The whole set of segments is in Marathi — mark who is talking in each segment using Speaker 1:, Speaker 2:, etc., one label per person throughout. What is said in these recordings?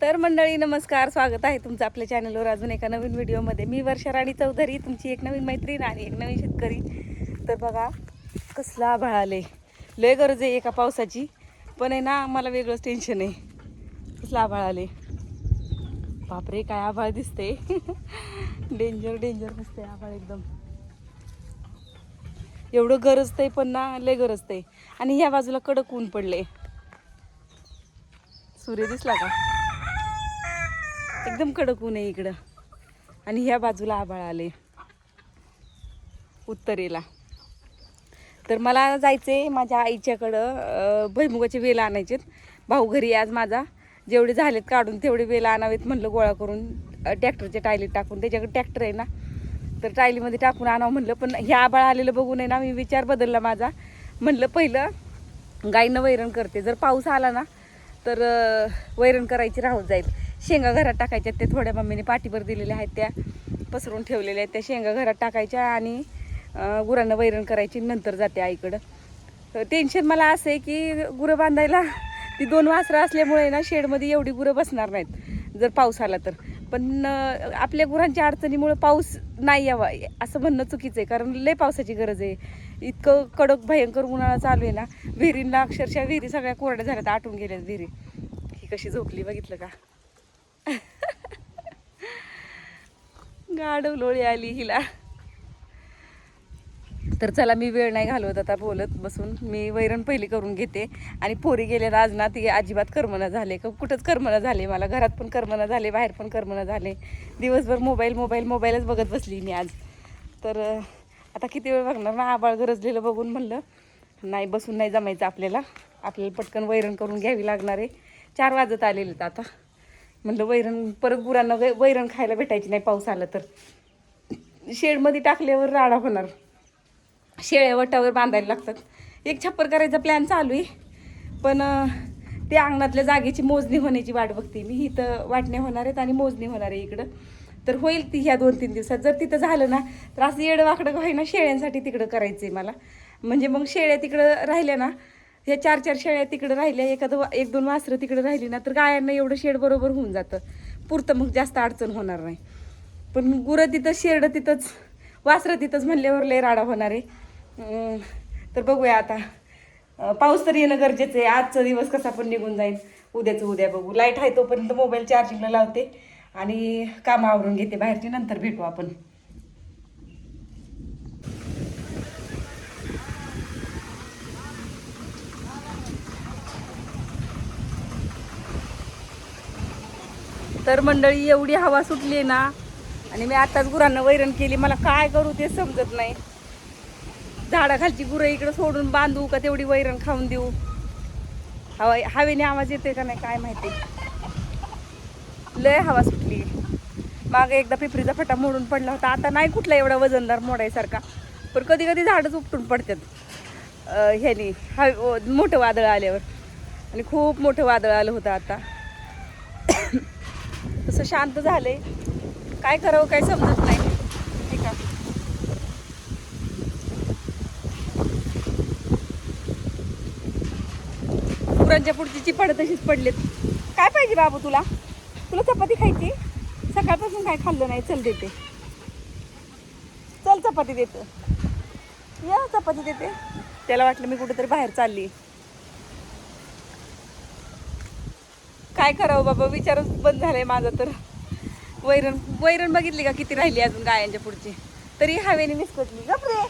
Speaker 1: तर मंडळी नमस्कार, स्वागत आहे तुमचं आपल्या चॅनलवर अजून एका नवीन व्हिडिओमध्ये. मी वर्षा राणी चौधरी, तुमची एक नवीन मैत्रीण आणि एक नवीन शेतकरी. तर बघा कसला आभाळ आले, लय गरज आहे एका पावसाची, पण आहे ना मला वेगळंच टेन्शन आहे. कसला आभाळ आले, बापरे काय आभाळ दिसते. डेंजर डेंजर दिसते आभाळ एकदम. एवढं गरजतंय पण ना लय गरजतंय. आणि ह्या बाजूला कडक ऊन पडले. सूर्य दिसला का? एकदम कडक ऊन आहे इकडं. आणि ह्या बाजूला आभाळ आले उत्तरेला. तर मला जायचे माझ्या आईच्याकडं, भुईमुगाचे वेल आणायचे. भाऊ घरी आज माझा, जेवढे झालेत काढून तेवढे वेल आणावेत म्हणलं, गोळा करून ट्रॅक्टरच्या टायलीत टाकून. त्याच्याकडे ट्रॅक्टर आहे ना, तर टायलीमध्ये टाकून आणावं म्हणलं. पण ह्या आभाळ आलेलं बघून आहे ना मी विचार बदलला माझा. म्हणलं पहिलं गाईनं वैरण करते, जर पाऊस आला ना तर वैरण करायची राहून जाईल. शेंगा घरात टाकायच्या, ते थोड्या मम्मीने पाठीवर दिलेल्या आहेत, त्या पसरून ठेवलेल्या आहेत. त्या शेंगा घरात टाकायच्या आणि गुरांना वैरण करायची, नंतर जाते आईकडं. टेन्शन मला असं आहे की गुरं बांधायला ती 2 वासरं असल्यामुळे ना शेडमध्ये एवढी गुरं बसणार नाहीत जर पाऊस आला तर. पण आपल्या गुरांच्या अडचणीमुळे पाऊस नाही यावा असं म्हणणं चुकीचं आहे, कारण लय पावसाची गरज आहे. इतकं कडक भयंकर उन्हाळा चालू आहे ना, विहिरींना अक्षरशः विहिरी सगळ्या कोरड्या झाल्यात, आटून गेल्यात विहिरी. ही कशी झोपली बघितलं का? गाढव लोळी आली हिला. तर चला मी वेळ नाही घालवत आता बोलत बसून, मी वैरण पहिली करून घेते. आणि पोरी गेले आज ना, ती अजिबात करमना झाले, कुठंच करमना झाले मला. घरात पण करमना झाले, बाहेर पण करमना झाले. दिवसभर मोबाईलच बघत बसली मी आज. तर आता किती वेळ बघणार ना, आबाळ गरजलेलं बघून म्हणलं नाही, बसून नाही जमायचं आपल्याला पटकन वैरण करून घ्यावी लागणार आहे. 4 वाजत आलेले आता. म्हणलं वैरण परत गुरांना वैरण खायला भेटायची नाही पाऊस आला तर. शेडमध्ये टाकल्यावर राडा होणार, शेळ्या वटावर बांधायला लागतात. एक छप्पर करायचा प्लॅन चालू आहे, पण ते अंगणातल्या जागेची मोजणी होण्याची वाट बघते मी. इथं वाटण्या होणार आहेत आणि मोजणी होणार आहे इकडं. तर होईल ती ह्या 2-3 दिवसात. जर तिथं झालं ना तर असं येडं वाकडं होईना, शेळ्यांसाठी तिकडं करायचं आहे मला. म्हणजे मग शेळ्या तिकडं राहिल्या ना, ह्या 4-4 शेळ्या तिकडं राहिल्या, 1-2 वासरं तिकडं राहिली ना, तर गायांना एवढं शेड बरोबर होऊन जातं पुरतं, मग जास्त अडचण होणार नाही. पण गुरं तिथं, शेड तिथंच, वासरं तिथंच म्हणल्यावर लय राडा होणार आहे. तर बघूया आता. पाऊस तर येणं गरजेचं आहे. आजचा दिवस कसा पण निघून जाईल, उद्याचं उद्या बघू. लाईट आहे तोपर्यंत मोबाईल चार्जिंगला लावते आणि कामं आवरून घेते बाहेरची, नंतर भेटू आपण. तर मंडळी एवढी हवा सुटली आहे ना, आणि मी आताच गुरांना वैरण केली. मला काय करू ते समजत नाही. झाडाखालची गुरं इकडं सोडून बांधू का तेवढी वैरण खाऊन देऊ? हवेने आवाज येतोय का नाही काय माहिती. लय हवा सुटली. मागे एकदा पिपरीचा फटा मोडून पडला होता. आता नाही कुठला एवढा वजनदार मोडायसारखा, पण कधी कधी झाडच उपटून पडतात ह्यानी मोठं वादळ आल्यावर. आणि खूप मोठं वादळ आलं होतं आता. तसं शांत झालंय, काय करावं काय समजत नाही. ठीक आहे, गुरांच्या पुढची चिपाड तशीच पडलेत. काय पाहिजे बाबू तुला? तुला चपाती खायची? सकाळपासून काय खाल्लं नाही. चल देते, चल चपाती देते, या चपाती देते. त्याला वाटलं मी कुठेतरी बाहेर चालली. काय करावं बाबा, विचारच बंद झालाय माझा. तर वैरण बघितली का किती राहिली अजून गायांच्या पुढची, तरी हवेने विस्कटली. गपरे,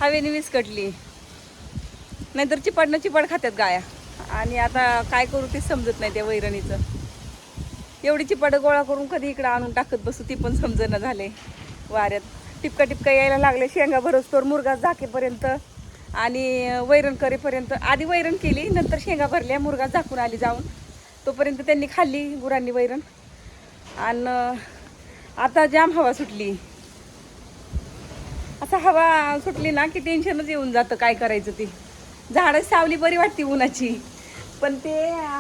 Speaker 1: हवेने विस्कटली. नाहीतर चिपड खात्यात गाया. आणि आता काय करू ते समजत नाही त्या वैरणीचं. एवढी चिपाड गोळा करून कधी इकडं आणून टाकत बसू ती पण समजेना झाले. वाऱ्यात टिपका यायला लागले. शेंगा भरस्तोर, मुरगास झाकेपर्यंत आणि वैरण करेपर्यंत. आधी वैरण केली, नंतर शेंगा भरल्या, मुरगास झाकून आली जाऊन. तोपर्यंत त्यांनी खाल्ली गुरांनी वैरण. आणि आता जाम हवा सुटली. असं हवा सुटली ना की टेन्शनच येऊन जातं, काय करायचं ते. झाडं सावली बरी वाटते उन्हाची, पण ते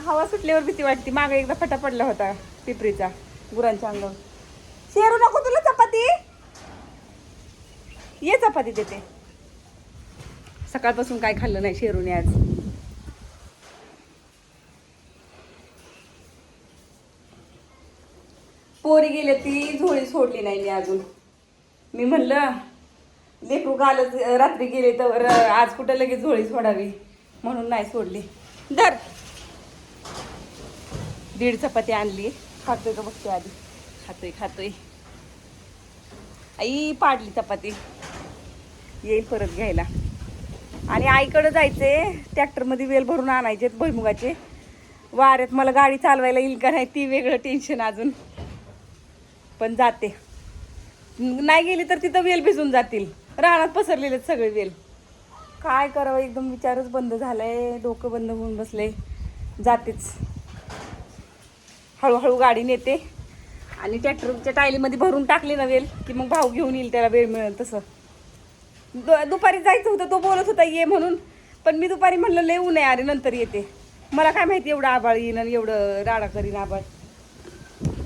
Speaker 1: हवा सुटल्यावर भीती वाटते. मागे एकदा फटा पडला होता पिपरीचा गुरांच्या अंगावर. शेरू नको तुला चपाती? ये चपाती देते. सकाळपासून काय खाल्लं नाही शेरूने आज. पोरी गेले ती झोळी सोडली नाही मी अजून. मी म्हणलं लेकरू कालच रात्री गेले तर आज कुठं लगेच झोळी सोडावी म्हणून नाही सोडली. धर 1.5 चपाती आणली. खातोय का बघते आधी. खातोय. आई पाडली चपाती. येईल परत घ्यायला. आणि आईकडं जायचे ट्रॅक्टरमध्ये वेल भरून आणायचे भुईमुगाचे. वाऱ्यात मला गाडी चालवायला येईल का नाही ती वेगळं टेन्शन अजून. पण जाते. नाही गेली तर तिथं वेल भिजून जातील. रानात पसरलेले सगळे वेल. काय करावं एकदम विचारच बंद झालाय. डोकं बंद होऊन बसले. जातेच. हळूहळू गाडी नेते आणि ट्रॅक्टरच्या टायलीमध्ये भरून टाकले ना वेल की मग भाऊ घेऊन येईल. त्याला वेळ मिळेल तसं. दुपारी जायचं होतं. तो बोलत होता ये म्हणून. पण मी दुपारी म्हणलं लय ऊन आहे अरे नंतर येते. मला काय माहिती एवढं आबाळ येईन आणि एवढं राडा करीन आबाळ.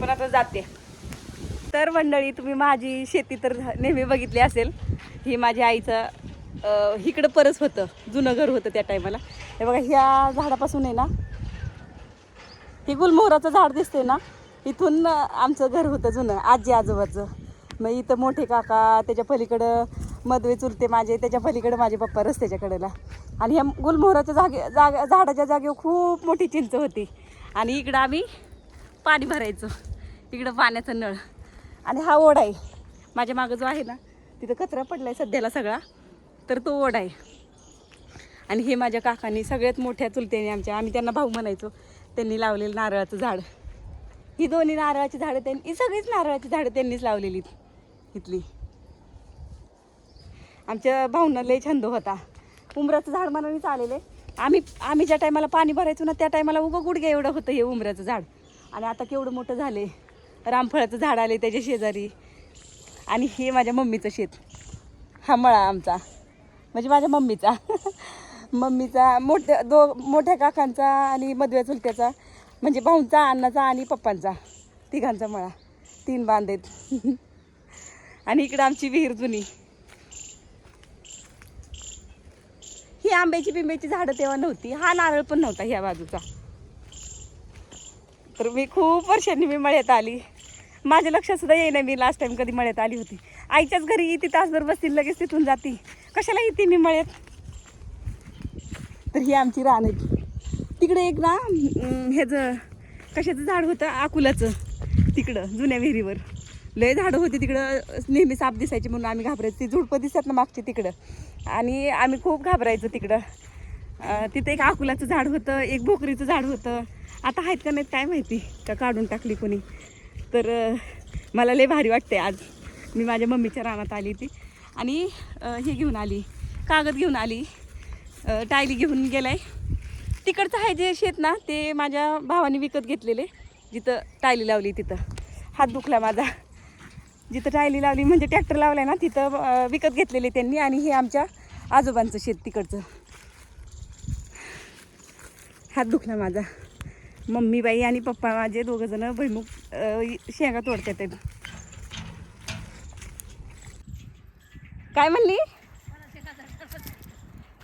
Speaker 1: पण आता जाते. तर मंडळी तुम्ही माझी शेती तर नेहमी बघितली असेल. ही माझ्या आईचं इकडं परस होतं. जुनं घर होतं त्या टायमाला. हे बघा ह्या झाडापासून आहे ना हे गुलमोहराचं झाड दिसते ना. इथून आमचं घर होतं जुनं आजी आजोबाचं. मग इथं मोठे काका त्याच्या पलीकडं मधवे चुलते माझे त्याच्या पलीकडं माझे पप्पा रस्त्याच्या कडेला. आणि ह्या गुलमोहराच्या झाडाच्या जागेवर खूप मोठी चिंच होती. आणि इकडं आम्ही पाणी भरायचो. इकडं पाण्याचं नळ. आणि हा ओढा आहे माझ्या मागं जो आहे ना तिथं कचरा पडलाय सध्याला सगळा. तर तो ओढा आहे. आणि हे माझ्या काकांनी सगळ्यात मोठ्या चुलत्याने आमच्या आम्ही त्यांना भाऊ म्हणायचो त्यांनी लावलेलं नारळाचं झाड. ही दोन्ही नारळाची झाडं ही सगळीच नारळाची झाडं त्यांनीच लावलेली इथली. आमच्या भाऊंना लय छंद होता. उंबराचं झाड मनानेच आलेले. आम्ही ज्या टायमाला पाणी भरायचो ना त्या टायमाला उगं गुडघ्या एवढं होतं हे उंबराचं झाड. आणि आता केवढं मोठं झाले. रामफळाचं झाड आले त्याच्या शेजारी. आणि हे माझ्या मम्मीचं शेत. हा मळा आमचा म्हणजे माझ्या मम्मीचा मम्मीचा मोठ्या काकांचा आणि मधव्या चुलत्याचा म्हणजे भाऊंचा अण्णाचा आणि पप्पांचा तिघांचा मळा. 3 बांध आहेत. आणि इकडं आमची विहीर जुनी. ही आंब्याची बिंब्याची झाडं तेव्हा नव्हती. हा नारळ पण नव्हता ह्या बाजूचा. तर मी खूप वर्षांनी मी मळ्यात आली. माझ्या लक्षात सुद्धा येईना मी लास्ट टाइम कधी मळ्यात आली होती. आईच्याच घरी येते तासभर बसतील लगेच तिथून जाती. कशाला येते मी मळ्यात. तर ही आमची रान आहे. तिकडे एक ना ह्याचं कशाचं झाड होतं आकुलाचं तिकडं जुन्या विहिरीवर. लय झाडं होती तिकडं. नेहमी साप दिसायचे म्हणून आम्ही घाबरायचो. ती झुडपं दिसत ना मागची तिकडं. आणि आम्ही खूप घाबरायचो तिकडं. तिथं एक आकुलाचं झाड होतं. एक भोकरीचं झाड होतं. आता आहेत का नाहीत काय माहिती का काढून टाकली कोणी. तर मला लय भारी वाटते आज. मी माझ्या मम्मीच्या रानात आली ती. आणि हे घेऊन आली कागद घेऊन आली. टायली घेऊन गेलाय. तिकडचं आहे जे शेत ना ते माझ्या भावाने विकत घेतलेले. जिथं टायली लावली तिथं हात दुखला माझा. जिथं टायली लावली म्हणजे ट्रॅक्टर लावलाय ना तिथं विकत घेतलेले त्यांनी. आणि हे आमच्या आजोबांचं शेत तिकडचं. हात दुखला माझा. मम्मी बाई आणि पप्पा माझे दोघंजणं भुईमुग शेंगा तोडतात. काय म्हणली.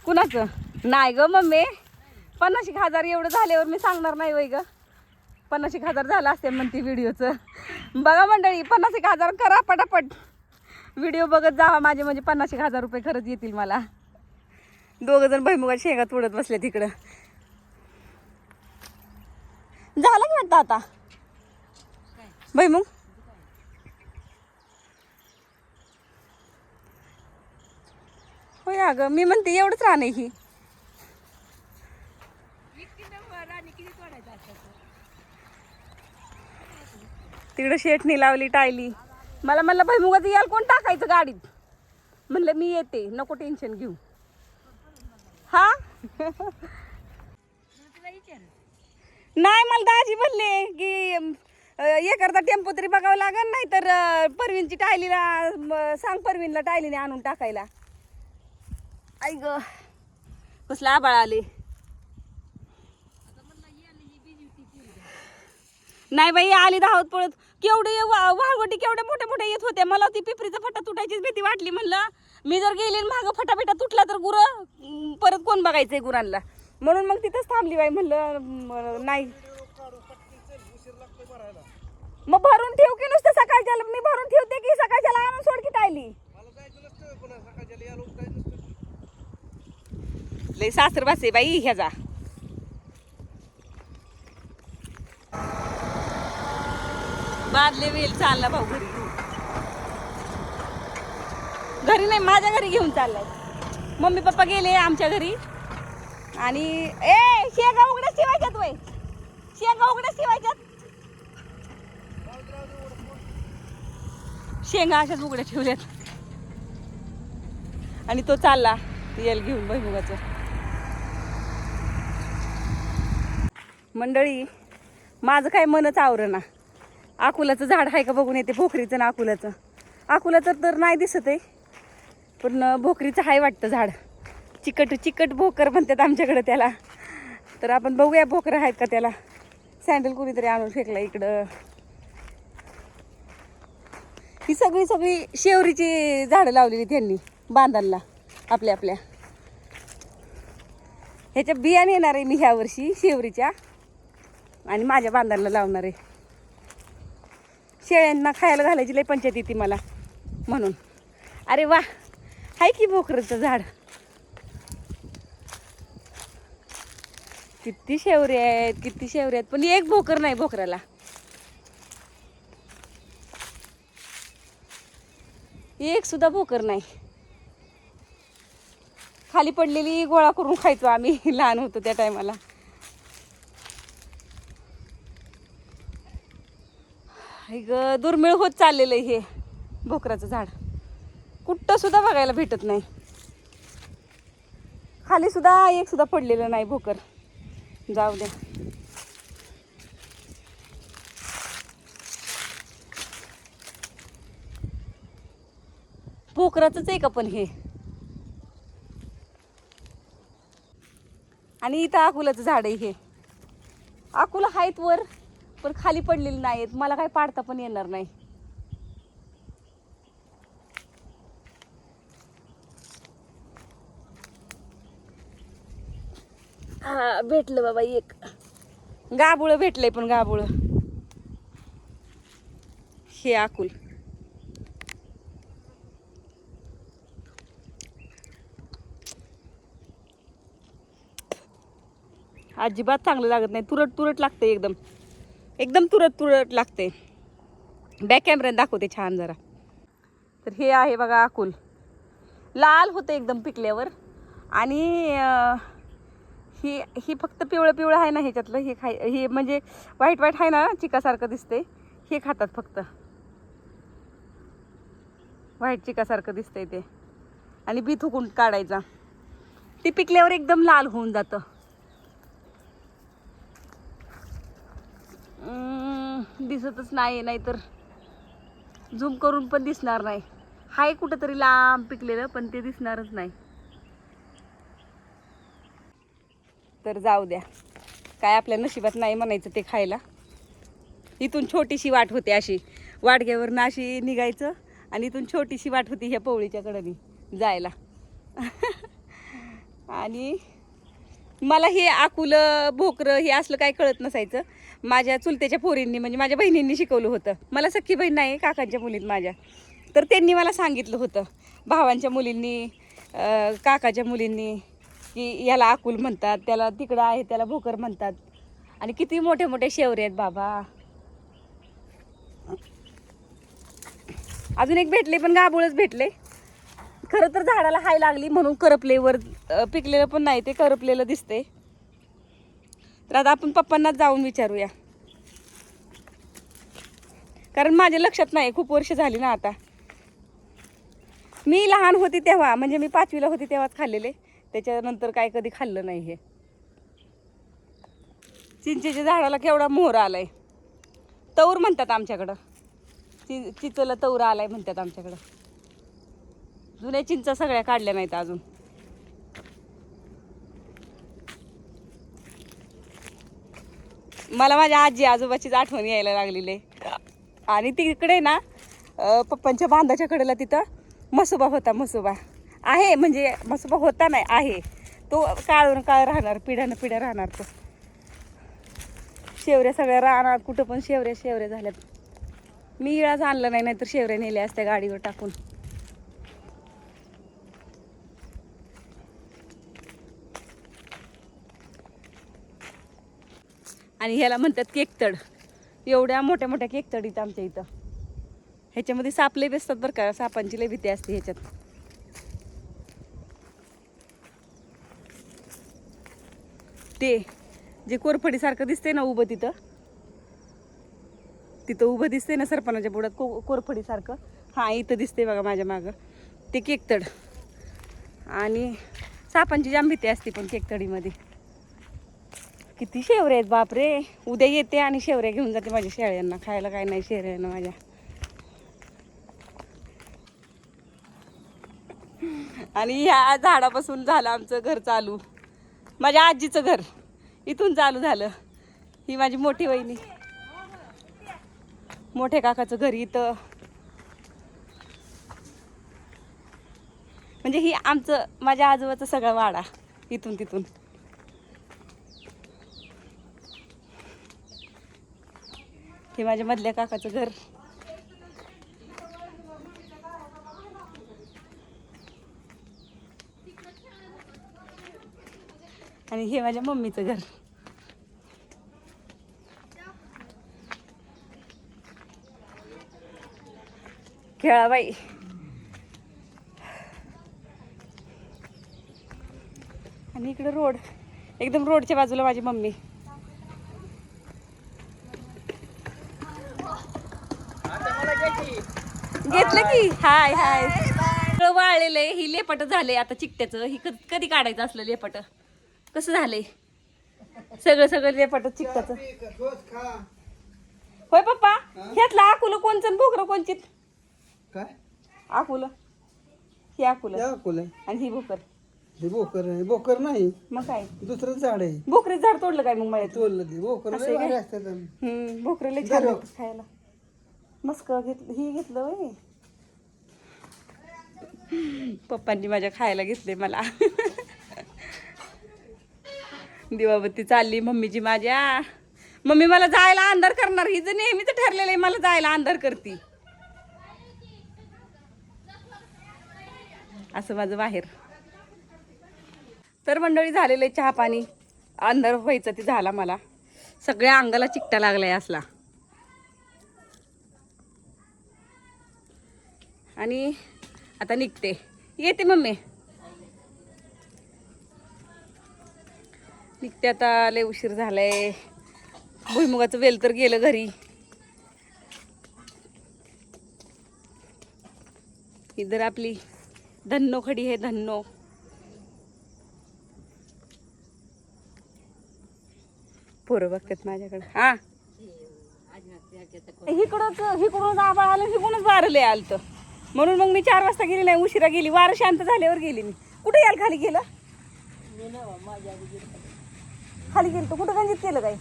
Speaker 1: कुणाचं नाही ग मम्मी. 50,000 एवढं झाल्यावर मी सांगणार नाही वय ग. 50,000 झालं असते म्हणते व्हिडिओचं. बघा मंडळी 50,000 करा पटापट. व्हिडिओ बघत जावा माझे म्हणजे 50,000 रुपये खरंच येतील मला. दोघंजण भुईमुगाच्या शेंगा तोडत बसले तिकडं. झालं की वाटतं आता भुईमुग. होय अगं मी म्हणते एवढंच राहणे ही. तिकडं शेटणी लावली टायली. मला म्हणलं भुईमुगाचं याल कोण टाकायचं गाडीत. म्हणलं मी येते नको टेन्शन घेऊ. हा नाही मला दाजी म्हणले की एखादा टेम्पो तरी बघावं लागेल. नाही तर परवीनची टायलीला सांग परवीनला टायलीने आणून टाकायला. आई ग कसला आबाळ आले. नाही बाई आली धावत पळत. केवढे वाळवटी केवढ्या मोठ्या मोठ्या येत होत्या. मला ती पिपरीचा फटा तुटायचीच भीती वाटली. म्हणलं मी जर गेले मागं फटाफटा तुटला तर गुरं परत कोण बघायचंय गुरांना. म्हणून मग तिथंच थांबली बाई. म्हणलं नाही मग भरून ठेव की नुसतं सकाळच्याला मी भरून ठेवते की सकाळच्याला आणून सोड की टायली लय सासर बसे बाई ह्याचा बादले वेल चालला भाऊ घरी घरी नाही माझ्या घरी घेऊन चाललाय मम्मी पप्पा गेले आमच्या घरी आणि ए शेंगा उघड्याच ठेवायच्यात वय शेंगा उघड्याच ठेवायच्यात शेंगा अशाच उघड्या ठेवल्यात आणि तो चालला येल घेऊन भुईमुगाचं मंडळी माझं काय मनच आवरणा आकुलाचं झाड आहे का बघून येते भोकरीचं ना आकुलाचं तर नाही दिसत आहे पण भोकरीचं आहे वाटतं झाड चिकट भोकर म्हणतात आमच्याकडे त्याला तर आपण बघूया भोकर आहेत का त्याला सँडल कोणीतरी आणून फेकला इकडं ही सगळी शेवरीची झाडं लावलेली त्यांनी बांधांना आपल्या ह्याच्या बिया नेणार आहे मी ह्या वर्षी शेवरीच्या आणि माझ्या बांधांना लावणार आहे शेळ्यांना खायला घालायची लय पंचायत येते मला म्हणून अरे वा हाय की भोकरचं झाड किती शेवरे आहेत पण एक भोकर नाही भोकराला एक सुद्धा भोकर नाही खाली पडलेली गोळा करून खायचो आम्ही लहान होतो त्या टायमाला दुर्मिळ होत चाललेलं हे भोकराचं झाड कुठं सुद्धा बघायला भेटत नाही खाली सुद्धा एक सुद्धा पडलेलं नाही भोकर जाऊ द्या भोकराचंच आहे का पण हे आणि इथं आकुलाचं झाड आहे हे आकुला आहेत वर पण खाली पडलेली नाहीत मला काय पाडता पण येणार नाही हा भेटलं बाबा एक गाबुळ भेटलंय पण गाबुळ हे आकुल अजिबात चांगलं लागत नाही तुरट लागते एकदम तुरट लागते बॅक कॅमेऱ्यात दाखवते छान जरा तर हे आहे बघा आकुल लाल होतं एकदम पिकल्यावर आणि ही फक्त पिवळं आहे ना ह्याच्यातलं हे म्हणजे व्हाईट आहे ना चिकासारखं दिसते हे खातात फक्त व्हाईट चिकासारखं दिसतंय ते आणि बी थुकून काढायचा ती पिकल्यावर एकदम लाल होऊन जातं दिसतच नाही तर झूम करून पण दिसणार नाही हाय कुठंतरी लांब पिकलेलं पण ते दिसणारच नाही तर जाऊ द्या काय आपल्या नशिबात नाही म्हणायचं ते खायला इथून छोटीशी वाट होते अशी वाडग्यावरनं अशी निघायचं आणि इथून छोटीशी वाट होती ह्या पवळीच्या कडेनी जायला आणि मला हे आकुलं भोकरं हे असलं काय कळत नसायचं माझ्या चुलत्याच्या पोरींनी म्हणजे माझ्या बहिणींनी शिकवलं होतं मला सख्खी बहीण नाही काकांच्या मुलीत माझ्या तर त्यांनी मला सांगितलं होतं भावांच्या मुलींनी काकाच्या मुलींनी की याला आकुल म्हणतात त्याला तिकडं आहे त्याला भोकर म्हणतात आणि किती मोठे शेवरे आहेत बाबा अजून एक भेटले पण गाबुळच भेटले खरं तर झाडाला हाय लागली म्हणून करपले वर पिकलेलं पण नाही ते करपलेलं दिसते तर आता आपण पप्पांनाच जाऊन विचारूया कारण माझ्या लक्षात नाही खूप वर्ष झाली ना आता मी लहान होती तेव्हा म्हणजे मी 5वीला होती तेव्हाच खाल्लेले त्याच्यानंतर काय कधी खाल्लं नाही हे चिंचेच्या झाडाला केवढा मोहर आलाय तौर म्हणतात आमच्याकडं चिचला तौर आलाय म्हणतात आमच्याकडं जुन्या चिंचा सगळ्या काढल्या नाहीत अजून मला माझ्या आजी आजोबाचीच आठवण यायला लागलेली आहे आणि तिकडे ना पप्पांच्या बांधाच्या कडेला तिथं मसोबा होता मसोबा आहे म्हणजे मसोबा होता नाही आहे तो काळ राहणार पिढ्या राहणार तो शेवऱ्या सगळ्या राहणार कुठं पण शेवऱ्या झाल्यात मी इळाच आणलं नाही, नाहीतर शेवऱ्या नेल्या असत्या गाडीवर टाकून. आणि ह्याला म्हणतात केकतड. एवढ्या मोठ्या मोठ्या केकतड इथं आमच्या इथं. ह्याच्यामध्ये साप लय बसतात बरं का, सापांची लय भीती असते ह्याच्यात. ते जे कोरफडीसारखं दिसते ना उभं तिथं उभं दिसते ना सरपणाच्या बुडात कोरफडीसारखं, हां इथं दिसते बघा माझ्या मागं, ते केकतड. आणि सापांची जाम भीती असते पण केकतडीमध्ये. किती शेवऱ्या आहेत बापरे. उद्या येते आणि शेवऱ्या घेऊन जाते माझ्या शेळ्यांना खायला. काय नाही शेळ्यांना माझ्या. आणि ह्या झाडापासून झालं आमचं घर चालू. माझ्या आजीचं घर इथून चालू झालं. ही माझी मोठी वहिनी, मोठ्या काकाचं घर इथं. म्हणजे ही आमचं, माझ्या आजोबाचं सगळा वाडा इथून तिथून. हे माझ्या मधल्या काकाचं घर. आणि हे माझ्या मम्मीचं घर. खेळाबाई. आणि इकडे रोड, एकदम रोडच्या बाजूला माझी मम्मी. घेतलं की. हाय हाय. वाळलेलं आहे. ही लेपट झाले आता चिकट्याचं. ही कधी काढायचं असलं लेपट. कसं झालंय सगळं लेपट चिकट्याचं. होय पप्पा, ह्यातलं आकुलं कोणचं भोकरं कोणची?
Speaker 2: काय
Speaker 1: आकुलं? ही आकुलं
Speaker 2: अकोला
Speaker 1: आणि ही भोकर.
Speaker 2: हे बोकर आहे. बोकर नाही,
Speaker 1: मग काय
Speaker 2: दुसरं झाड आहे.
Speaker 1: भोकरीच झाड तोडलं काय मग मला?
Speaker 2: तोडलं ते बोकर
Speaker 1: असं आहे
Speaker 2: भारी
Speaker 1: काय?
Speaker 2: असतात.
Speaker 1: भोकरं लय छान लागतं खायला. मस्क घेतलं, ही घेतलं वय पप्पांनी माझ्या खायला घेतले मला. दिवाबत्ती चालली मम्मीची माझ्या. मम्मी मला जायला अंधार करणार. ही जर नेहमीच ठरलेलं आहे मला जायला अंधार करती. असं माझं बाहेर. तर मंडळी झालेलं आहे चहा पाणी. अंधार व्हायचं ते झाला मला. सगळ्या अंगाला चिकटा लागलाय असला. आणि आता निघते. येते मम्मी. निघते आता. लय उशीर झालाय. भुईमुगाचं वेल तर गेलं घरी. इधर आपली धन्नो खडी आहे. धन्नो पोरं बघतात माझ्याकडे. हा हिकडूनच आबा आलं, हिकडूनच वारं लय आलतं. म्हणून मग मी 4 वाजता गेली नाही, उशिरा गेली. वारं शांत झाल्यावर गेली मी. कुठे याल खाली गेलं? खाली गेलं तर कुठं गंजीत केलं काय?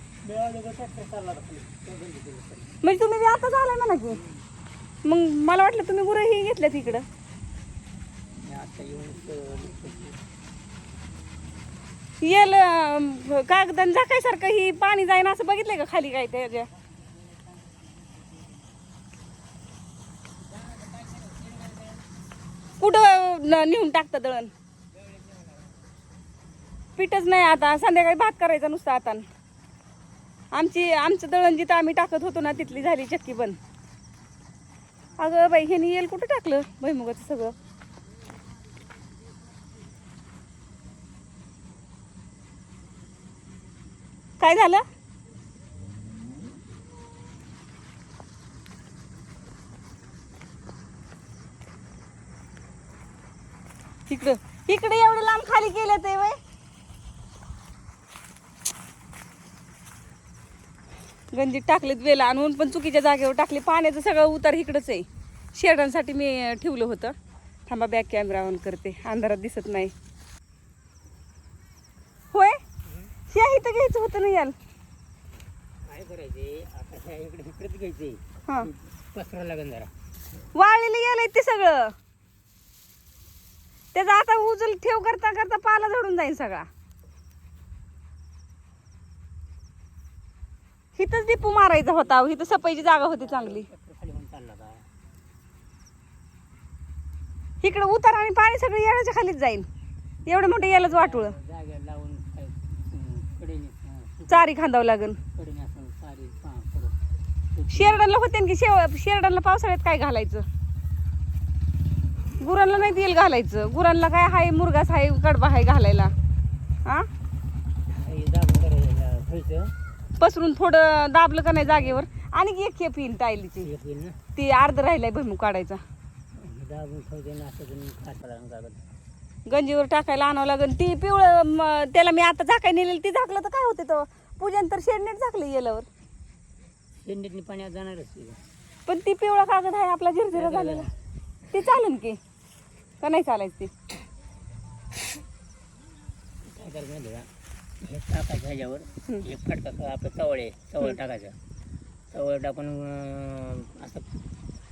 Speaker 1: म्हणजे तुम्ही बी आताच आलाय म्हणा की. मग मला वाटलं तुम्ही गुरं ही घेतल्यात इकडं. येल कागदान झाकायसारखं ही पाणी जाईन असं बघितलंय का खाली काय त्याच्या? कुठं नेऊन टाकतं दळण? पीठच नाही आता. संध्याकाळी भात करायचा नुसतं आता. आमचं दळण जिथं आम्ही टाकत होतो ना तिथली झाली चक्की बंद. अगं बाई, ह्यानी येल कुठं टाकलं भुईमुगाचं सगळं? काय झालं? इकडे एवढं लांब खाली केलं ते वय. गंजीत टाकलेत वेला आणून, पण चुकीच्या जागेवर टाकले. पाण्याचं सगळं उतार इकडंच आहे. शेडांसाठी मी ठेवलं होतं. थांबा बॅक कॅमेरा ऑन करते, अंधारात दिसत नाही. होय, हे इथं घ्यायचं होतं ना याल.
Speaker 3: काय करायचे आता? इकडे घ्यायचे.
Speaker 1: हा,
Speaker 3: पसरावं लागेल जरा.
Speaker 1: वाळलेलं याल ते सगळं. त्याचा आता उचल ठेव करता करता पाला झडून जाईल सगळा. हिथंच डिपू मारायचा होता. हिथं सफाईची जागा होती चांगली. इकडं उतार आणि पाणी सगळं येळाच्या खालीच जाईल. एवढं मोठं यालाच वाटूळ
Speaker 3: जागेवर लावून काय कडेने
Speaker 1: चारी खांदावं लागेल.
Speaker 3: कडेने असं सारी करून
Speaker 1: शेरडांना होते की शेरडांना पावसाळ्यात काय घालायचं? गुरांना नाही तेल घालायचं. गुरांना काय हाय, मुरगास हाय, कडबा हाय घालायला. हा
Speaker 3: हे दाबून करायचं ठेवायचं.
Speaker 1: पसरून थोडं दाबलं का नाही जागेवर आणि एक खेप येईन टायलीची.
Speaker 3: एक येईल ना
Speaker 1: ती अर्ध राहिलाय भुईमुग काढायचा.
Speaker 3: हे दाबून ठेवायचं ना असं करून खाटाला कागद
Speaker 1: गंजीवर टाकायला आणावं लागेल. ती पिवळं त्याला मी आता झाकाय नेलेली, ती झाकलं तर काय होते तो पूजन तर शेडनेट झाकलं येल्यावर.
Speaker 3: शेंडीतनी पाण्यात जाणारच की.
Speaker 1: पण ती पिवळा कागद आहे आपला झिरझिरा झालेला, ते चालेल की का नाही चालायचं? ते
Speaker 3: काय करायचं माहिती का, हे टाकायचं ह्याच्यावर एक फटका आपलं चवळ टाकायचं. चवळ टाकून असं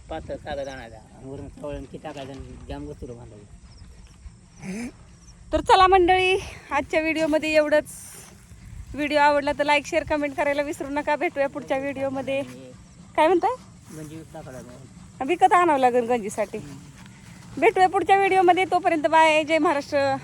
Speaker 3: पातळ कागद आणायचा आणि वरून चवळ की टाकायचं आणि जाम वस्तूला बांधायचं.
Speaker 1: तर चला मंडळी, आजच्या व्हिडिओमध्ये एवढंच. व्हिडिओ आवडला तर लाईक शेअर कमेंट करायला विसरू नका. भेटूया पुढच्या व्हिडिओमध्ये. काय म्हणताय?
Speaker 3: म्हणजे टाकायला
Speaker 1: विकत आणावं लागेल गंजीसाठी. भेटूया पुढच्या व्हिडिओमध्ये. तोपर्यंत बाय. जय महाराष्ट्र.